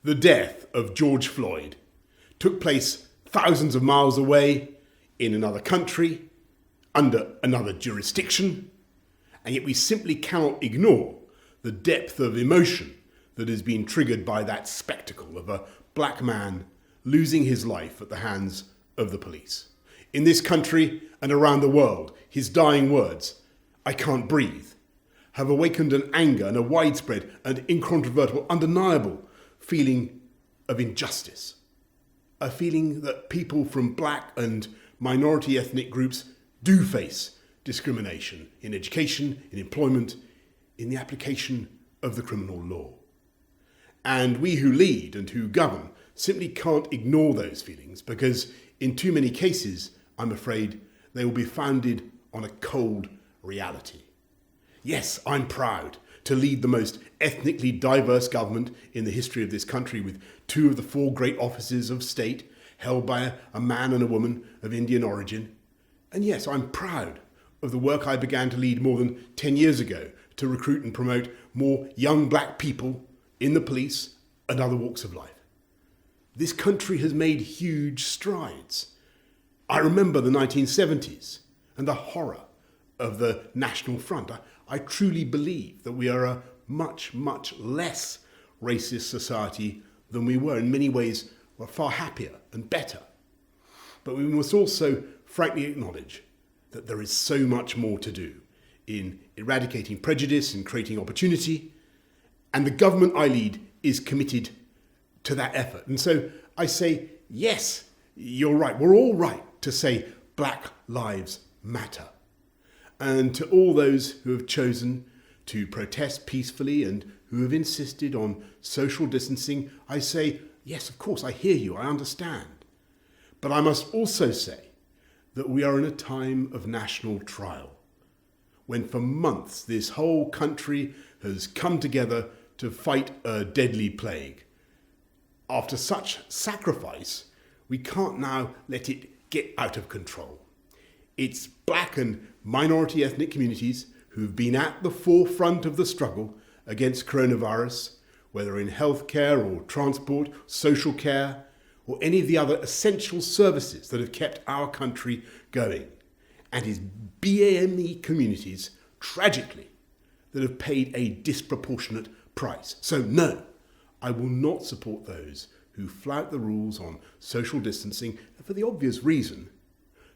The death of George Floyd took place thousands of miles away, in another country, under another jurisdiction, and yet we simply cannot ignore the depth of emotion that has been triggered by that spectacle of a black man losing his life at the hands of the police. In this country and around the world, his dying words, "I can't breathe," have awakened an anger and a widespread and incontrovertible, undeniable feeling of injustice. A feeling that people from black and minority ethnic groups do face discrimination in education, in employment, in the application of the criminal law. And we who lead and who govern simply can't ignore those feelings because in too many cases, I'm afraid, they will be founded on a cold reality. Yes, I'm proud to lead the most ethnically diverse government in the history of this country, with 2 of the 4 great offices of state held by a man and a woman of Indian origin. And yes, I'm proud of the work I began to lead more than 10 years ago to recruit and promote more young black people in the police and other walks of life. This country has made huge strides. I remember the 1970s and the horror of the National Front. I truly believe that we are a much, much less racist society than we were. In many ways, we're far happier and better. But we must also frankly acknowledge that there is so much more to do in eradicating prejudice and creating opportunity. And the government I lead is committed to that effort. And so I say, yes, you're right. We're all right to say Black Lives Matter. And to all those who have chosen to protest peacefully and who have insisted on social distancing, I say, yes, of course, I hear you, I understand. But I must also say that we are in a time of national trial, when for months this whole country has come together to fight a deadly plague. After such sacrifice, we can't now let it get out of control. It's black and minority ethnic communities who've been at the forefront of the struggle against coronavirus, whether in healthcare or transport, social care, or any of the other essential services that have kept our country going. And it's BAME communities, tragically, that have paid a disproportionate price. So no, I will not support those who flout the rules on social distancing for the obvious reason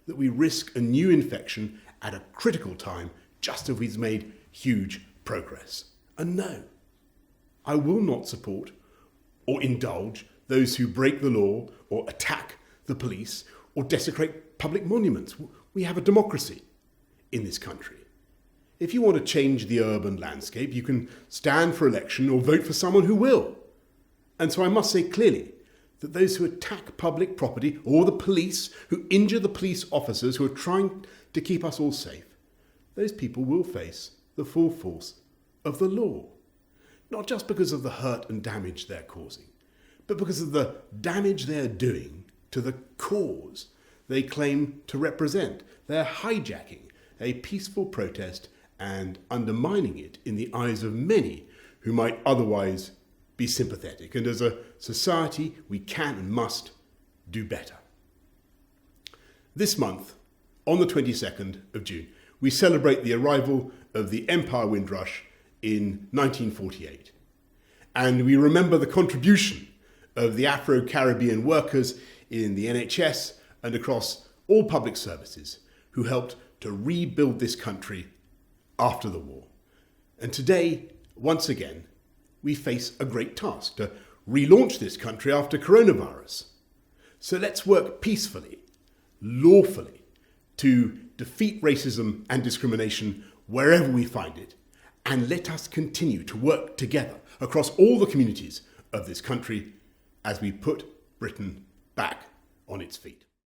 that we risk a new infection at a critical time just as we've made huge progress. And no, I will not support or indulge those who break the law or attack the police or desecrate public monuments. We have a democracy in this country. If you want to change the urban landscape, you can stand for election or vote for someone who will. And so I must say clearly that those who attack public property or the police, who injure the police officers who are trying to keep us all safe, those people will face the full force of the law. Not just because of the hurt and damage they're causing, but because of the damage they're doing to the cause they claim to represent. They're hijacking a peaceful protest and undermining it in the eyes of many who might otherwise be sympathetic. And as a society, we can and must do better. This month, on the 22nd of June, we celebrate the arrival of the Empire Windrush in 1948. And we remember the contribution of the Afro-Caribbean workers in the NHS and across all public services who helped to rebuild this country after the war. And today, once again, we face a great task to relaunch this country after coronavirus. So let's work peacefully, lawfully, to defeat racism and discrimination wherever we find it, and let us continue to work together across all the communities of this country as we put Britain back on its feet.